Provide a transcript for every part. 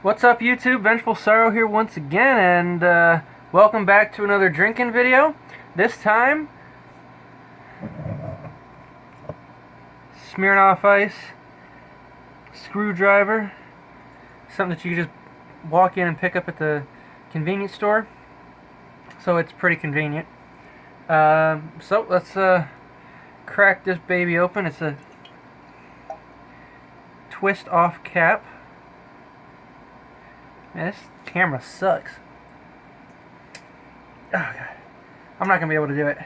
What's up, YouTube? Vengeful Sorrow here once again, and welcome back to another drinking video. This time, Smirnoff Ice, screwdriver, something that you can just walk in and pick up at the convenience store. So it's pretty convenient. So let's crack this baby open. It's a twist off cap. Man, this camera sucks. Oh, God. I'm not going to be able to do it.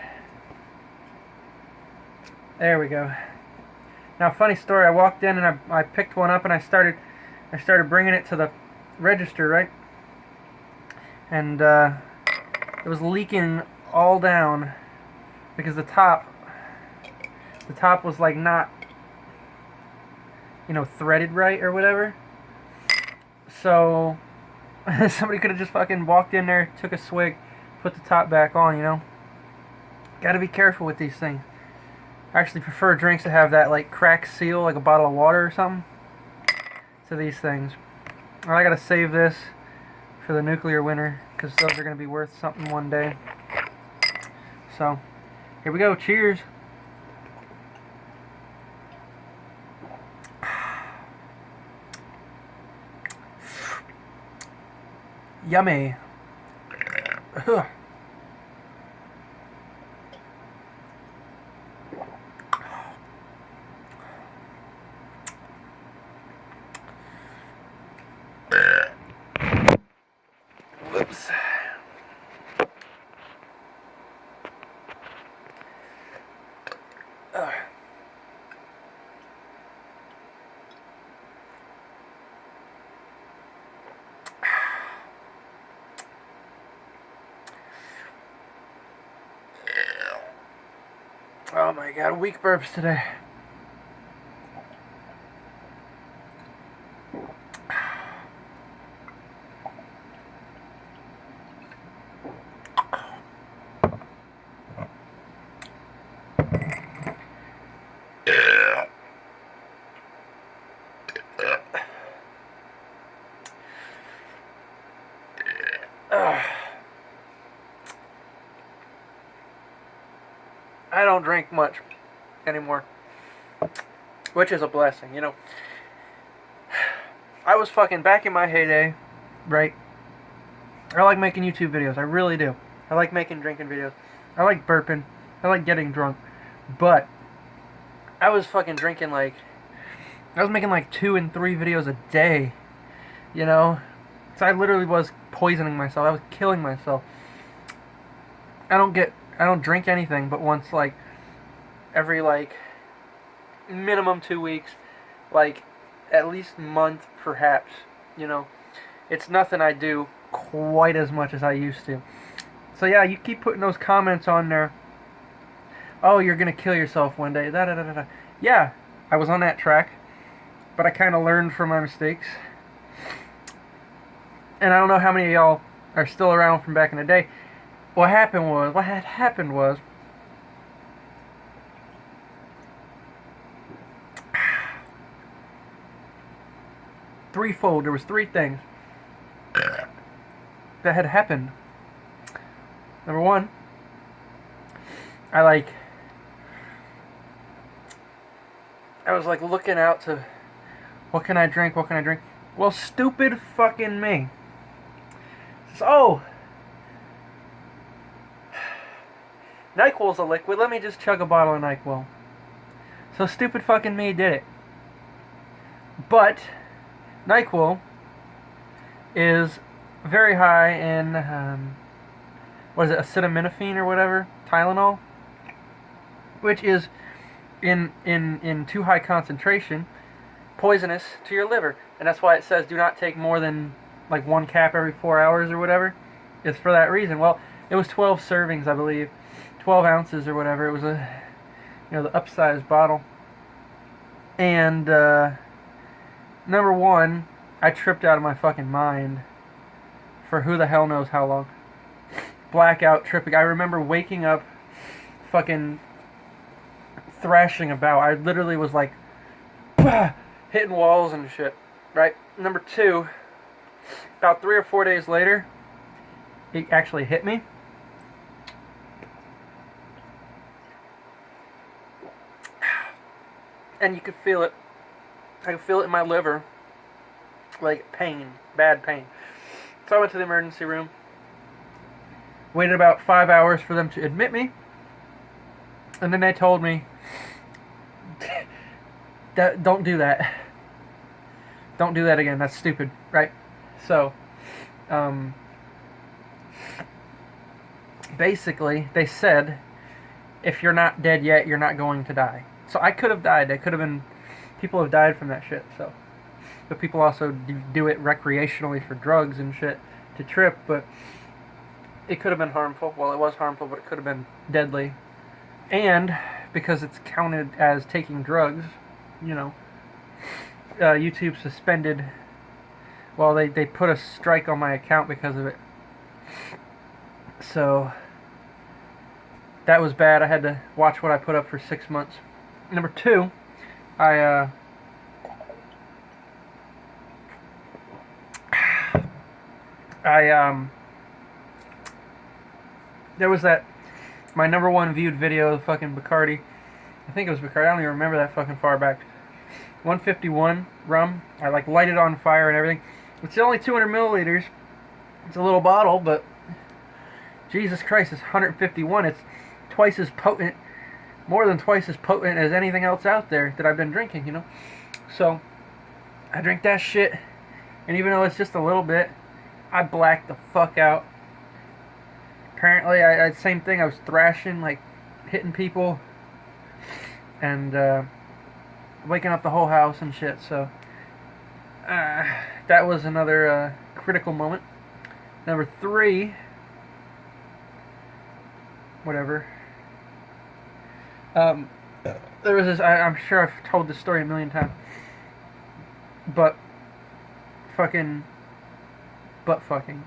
There we go. Now, funny story. I walked in and I picked one up and I started bringing it to the register, right? And it was leaking all down because the top was like not, threaded right or whatever. So somebody could have just fucking walked in there, took a swig, put the top back on, Gotta be careful with these things. I actually prefer drinks that have that, like, crack seal, like a bottle of water or something, to these things. Well, I gotta save this for the nuclear winter, because those are gonna be worth something one day. So, here we go. Cheers. Yummy. Ugh. Whoops. Ugh. Oh my God, weak burps today. I don't drink much anymore, which is a blessing, I was fucking back in my heyday, right? I like making YouTube videos, I really do. I like making drinking videos. I like burping. I like getting drunk. But I was fucking drinking I was making like 2 and 3 videos a day, So I literally was poisoning myself. I was killing myself. I don't drink anything but once, every, minimum 2 weeks, at least month, perhaps, It's nothing I do quite as much as I used to. So yeah, you keep putting those comments on there. Oh, you're gonna kill yourself one day. Da da da da. Yeah, I was on that track, but I kind of learned from my mistakes. And I don't know how many of y'all are still around from back in the day. What had happened was, threefold. There was 3 things that had happened. Number 1, I was looking out to, what can I drink? Well, stupid fucking me says, oh, NyQuil's a liquid, let me just chug a bottle of NyQuil. So stupid fucking me did it. But NyQuil is very high in, what is it, acetaminophen or whatever? Tylenol? Which is, in too high concentration, poisonous to your liver. And that's why it says do not take more than, 1 cap every 4 hours or whatever. It's for that reason. Well, it was 12 servings, I believe. 12 ounces or whatever. It was the upsized bottle. And, number 1, I tripped out of my fucking mind for who the hell knows how long. Blackout, tripping. I remember waking up fucking thrashing about. I literally was hitting walls and shit, right? Number 2, About 3 or 4 days later, it actually hit me. And you could feel it. I could feel it in my liver. Like pain. Bad pain. So I went to the emergency room. Waited about 5 hours for them to admit me. And then they told me, don't do that. Don't do that again. That's stupid, right? So, basically, they said, if you're not dead yet, you're not going to die. So I could have died. People have died from that shit. So, but people also do it recreationally for drugs and shit to trip. But it could have been harmful. Well, it was harmful, but it could have been deadly. And because it's counted as taking drugs, YouTube suspended. Well, they put a strike on my account because of it. So that was bad. I had to watch what I put up for 6 months. Number 2, there was my number 1 viewed video of fucking Bacardi. I think it was Bacardi. I don't even remember that fucking far back. 151 rum. I light it on fire and everything. It's only 200 milliliters. It's a little bottle, but Jesus Christ, it's 151. It's twice as potent, more than twice as potent as anything else out there that I've been drinking, So, I drink that shit, and even though it's just a little bit, I blacked the fuck out. Apparently, I same thing, I was thrashing, hitting people, and, waking up the whole house and shit, so, that was another, critical moment. Number 3, whatever. There was this, I'm sure I've told this story a million times, but fucking, fucking,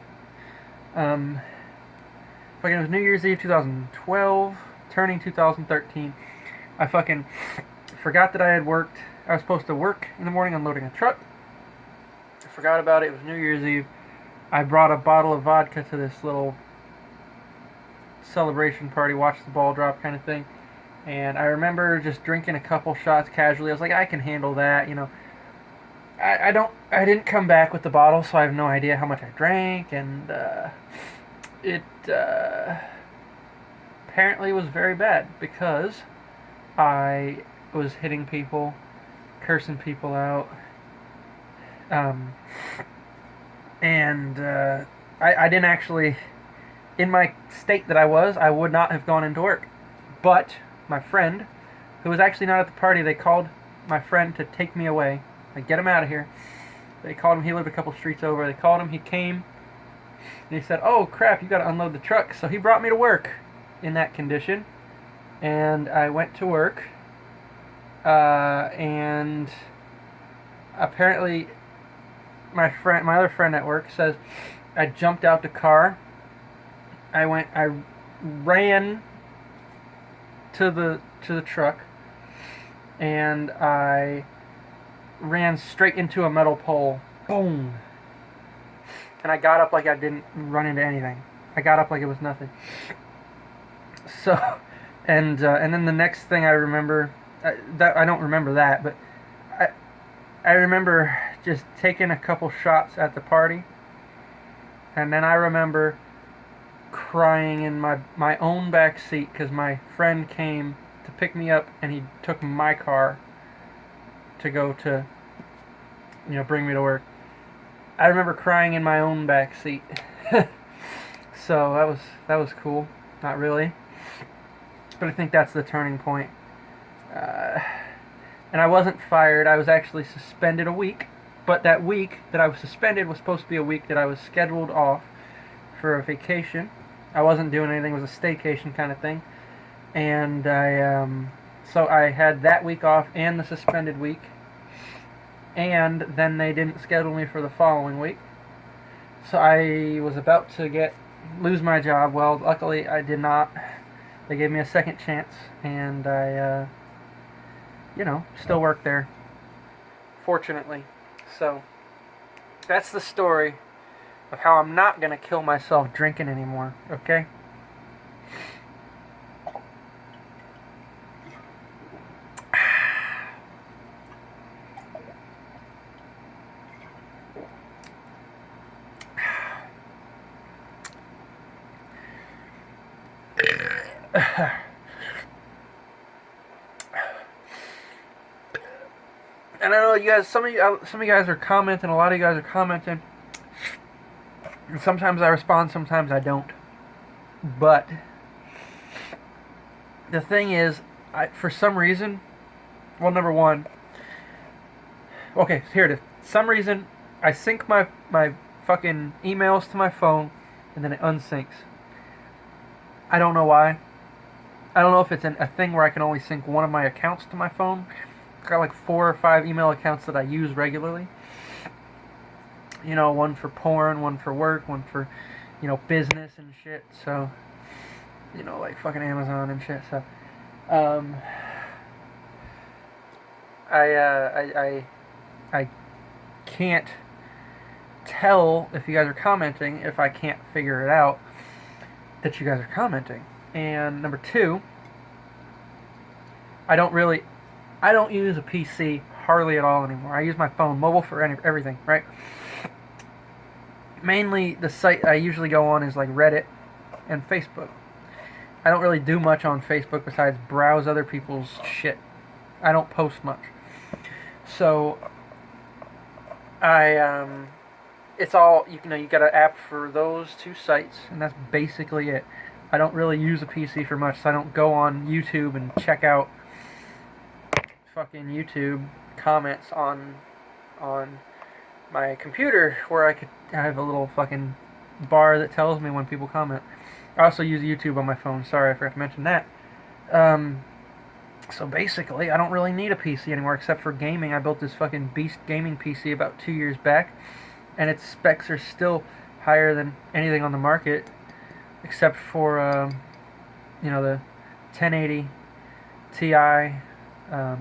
it was New Year's Eve 2012, turning 2013, I fucking forgot that I had worked, I was supposed to work in the morning unloading a truck, I forgot about it, it was New Year's Eve, I brought a bottle of vodka to this little celebration party, watch the ball drop kind of thing, and I remember just drinking a couple shots casually. I was like, I can handle that, I didn't come back with the bottle, so I have no idea how much I drank, and it apparently was very bad because I was hitting people, cursing people out, and I didn't actually, in my state that I would not have gone into work. But my friend, who was actually not at the party, they called my friend to take me away, get him out of here. They called him, he lived a couple streets over, they called him, he came, and he said, oh crap, you gotta unload the truck. So he brought me to work in that condition, and I went to work, and apparently my other friend at work says I jumped out the car, I ran to the truck, and I ran straight into a metal pole. Boom. And I got up like I didn't run into anything. I got up like it was nothing. So, and then the next thing I remember, that I don't remember that, but I remember just taking a couple shots at the party, and then I remember crying in my own back seat because my friend came to pick me up, and he took my car to go to, bring me to work. I remember crying in my own back seat. So that was cool. Not really, but I think that's the turning point. And I wasn't fired. I was actually suspended a week. But that week that I was suspended was supposed to be a week that I was scheduled off for a vacation. I wasn't doing anything. It was a staycation kind of thing. And so I had that week off and the suspended week. And then they didn't schedule me for the following week. So I was about to lose my job. Well, luckily I did not. They gave me a second chance, and I, still work there. Fortunately. So, that's the story of how I'm not gonna kill myself drinking anymore, okay? And I know you guys, some of you guys are commenting, a lot of you guys are commenting. And sometimes I respond, sometimes I don't. But the thing is, for some reason, well, number one, okay, here it is. Some reason, I sync my fucking emails to my phone, and then it unsyncs. I don't know why. I don't know if it's a thing where I can only sync one of my accounts to my phone. I've got like 4 or 5 email accounts that I use regularly. You know, one for porn, one for work, one for, you know, business and shit. So, you know, like fucking Amazon and shit. So, I can't tell if you guys are commenting if I can't figure it out that you guys are commenting. And number two, I don't use a PC hardly at all anymore. I use my phone, mobile for everything, right? Mainly the site I usually go on is like Reddit and Facebook. I don't really do much on Facebook besides browse other people's shit. I don't post much. So it's all, you know, you got an app for those 2 sites, and that's basically it. I don't really use a PC for much, so I don't go on YouTube and check out fucking YouTube comments on my computer where I have a little fucking bar that tells me when people comment. I also use YouTube on my phone. Sorry, I forgot to mention that. So basically, I don't really need a PC anymore except for gaming. I built this fucking beast gaming PC about 2 years back, and its specs are still higher than anything on the market, except for you know, the 1080 Ti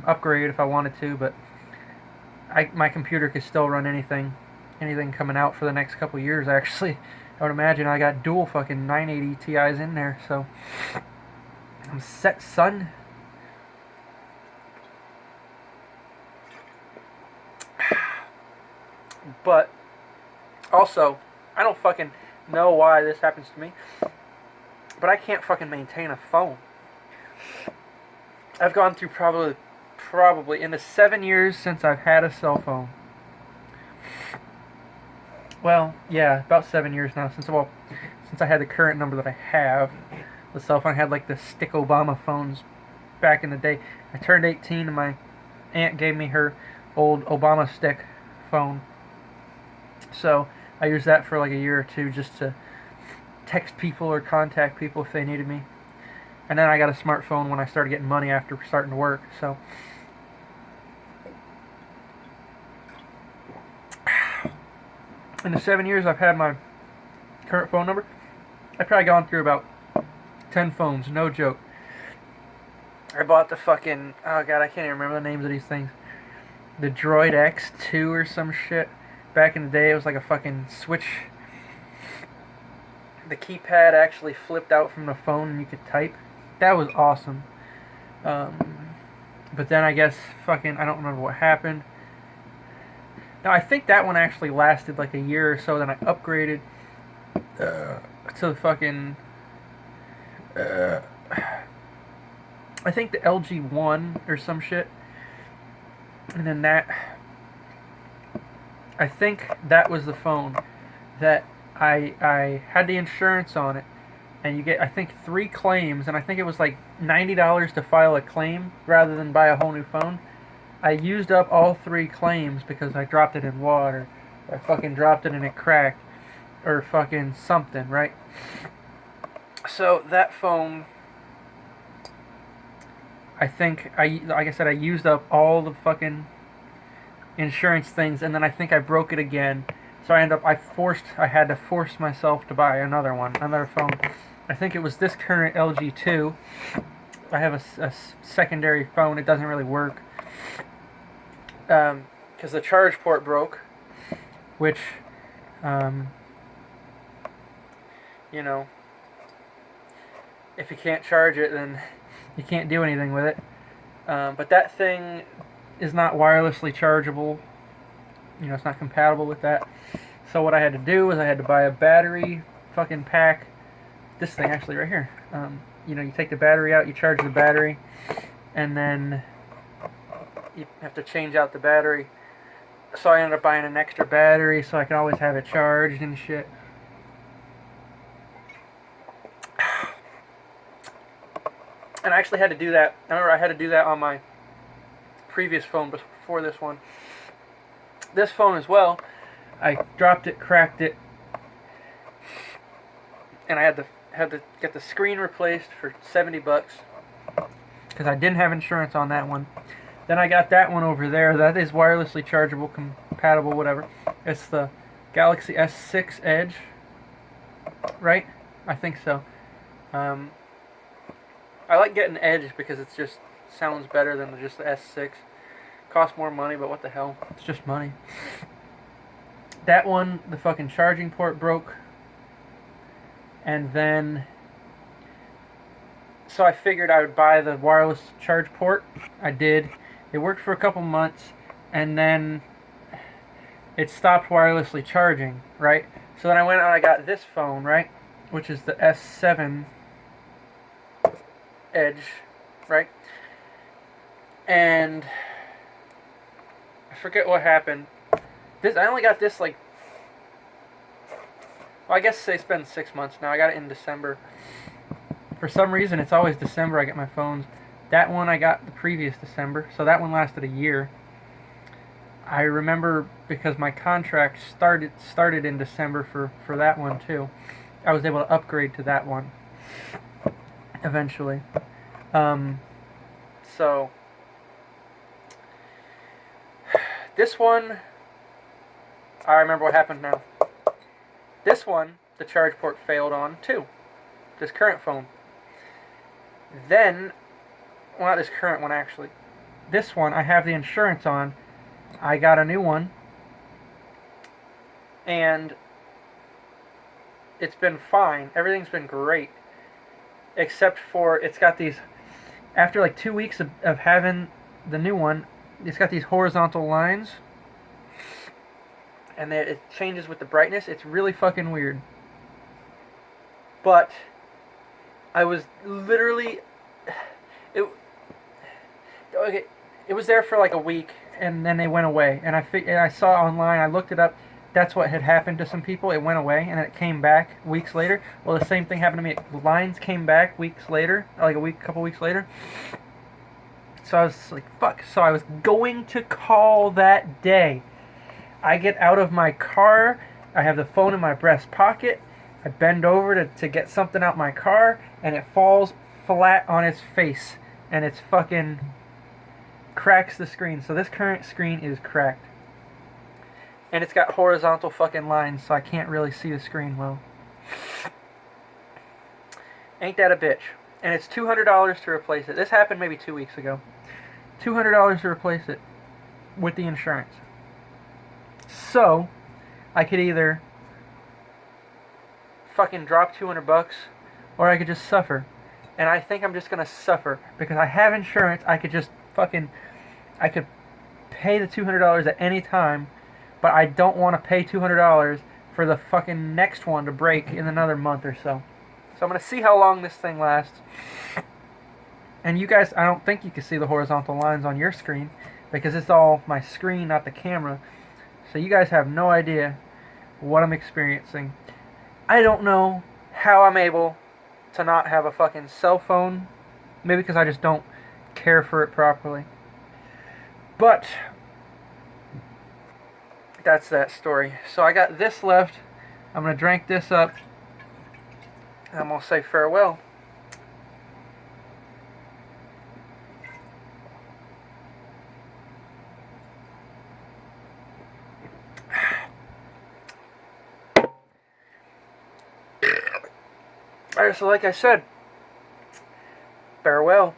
upgrade if I wanted to. But my computer could still run anything coming out for the next couple years. Actually, I would imagine. I got dual fucking 980 Ti's in there, so I'm set, son. But also, I don't fucking know why this happens to me, but I can't fucking maintain a phone. I've gone through probably in the 7 years since I've had a cell phone. Well, yeah, about 7 years now since I had the current number that I have. The cell phone, I had like the stick Obama phones back in the day. I turned 18 and my aunt gave me her old Obama stick phone. So I used that for like a year or two just to text people or contact people if they needed me. And then I got a smartphone when I started getting money after starting to work. So in the 7 years I've had my current phone number, I've probably gone through about 10 phones, no joke. I bought the fucking, oh god, I can't even remember the names of these things. The Droid X2 or some shit. Back in the day, it was like a fucking switch. The keypad actually flipped out from the phone and you could type. That was awesome. But then I guess fucking, I don't remember what happened. Now, I think that one actually lasted like a year or so. Then I upgraded to the fucking... I think the LG One or some shit. And then I think that was the phone that I had the insurance on it, and you get, I think, 3 claims, and I think it was like $90 to file a claim rather than buy a whole new phone. I used up all 3 claims because I dropped it in water, or I fucking dropped it and it cracked, or fucking something, right? So that phone, I think, like I said, I used up all the fucking insurance things, and then I think I broke it again. So I had to force myself to buy another phone. I think it was this current LG 2. I have a secondary phone. It doesn't really work because the charge port broke, which you know, if you can't charge it, then you can't do anything with it. But that thing is not wirelessly chargeable. You know, it's not compatible with that. So what I had to do was I had to buy a battery fucking pack. This thing actually right here. You know, you take the battery out, you charge the battery, and then you have to change out the battery. So I ended up buying an extra battery so I can always have it charged and shit. And I actually had to do that. I remember I had to do that on my previous phone before this one. This phone as well, I dropped it, cracked it, and I had to get the screen replaced for $70 because I didn't have insurance on that one. Then I got that one over there. That is wirelessly chargeable, compatible, whatever. It's the Galaxy S6 Edge, right? I think so. I like getting Edge because it just sounds better than just the S6. Costs more money, but what the hell? It's just money. That one, the fucking charging port broke. And then, so I figured I would buy the wireless charge port. I did. It worked for a couple months, and then it stopped wirelessly charging, right? So then I went out and I got this phone, right? Which is the S7 Edge, right? And I forget what happened. I only got this like, well, I guess it's been 6 months now. I got it in December. For some reason, it's always December I get my phones. That one I got the previous December, so that one lasted a year. I remember because my contract started in December for that one too. I was able to upgrade to that one eventually. So this one, I remember what happened now. This one, the charge port failed on too. This current phone. Then, well, not this current one actually. This one, I have the insurance on. I got a new one. And it's been fine. Everything's been great. Except for, it's got these, after like 2 weeks of having the new one, it's got these horizontal lines. And it changes with the brightness. It's really fucking weird. But I was literally, it was there for like a week, and then they went away. And I saw it online. I looked it up. That's what had happened to some people. It went away, and then it came back weeks later. Well, the same thing happened to me. Lines came back weeks later, like couple weeks later. So I was like, fuck. So I was going to call that day. I get out of my car. I have the phone in my breast pocket. I bend over to get something out my car, and it falls flat on its face, and it's fucking cracks the screen. So this current screen is cracked. And it's got horizontal fucking lines, so I can't really see the screen well. Ain't that a bitch? And it's $200 to replace it. This happened maybe 2 weeks ago. $200 to replace it with the insurance. So, I could either fucking drop $200, or I could just suffer. And I think I'm just gonna suffer, because I have insurance. I could just I could pay the $200 at any time, but I don't want to pay $200 for the fucking next one to break in another month or so. So I'm gonna see how long this thing lasts. And you guys, I don't think you can see the horizontal lines on your screen, because it's all my screen, not the camera. So you guys have no idea what I'm experiencing. I don't know how I'm able to not have a fucking cell phone. Maybe because I just don't care for it properly. But that's that story. So I got this left. I'm going to drink this up. And I'm going to say farewell. Alright, so like I said, farewell.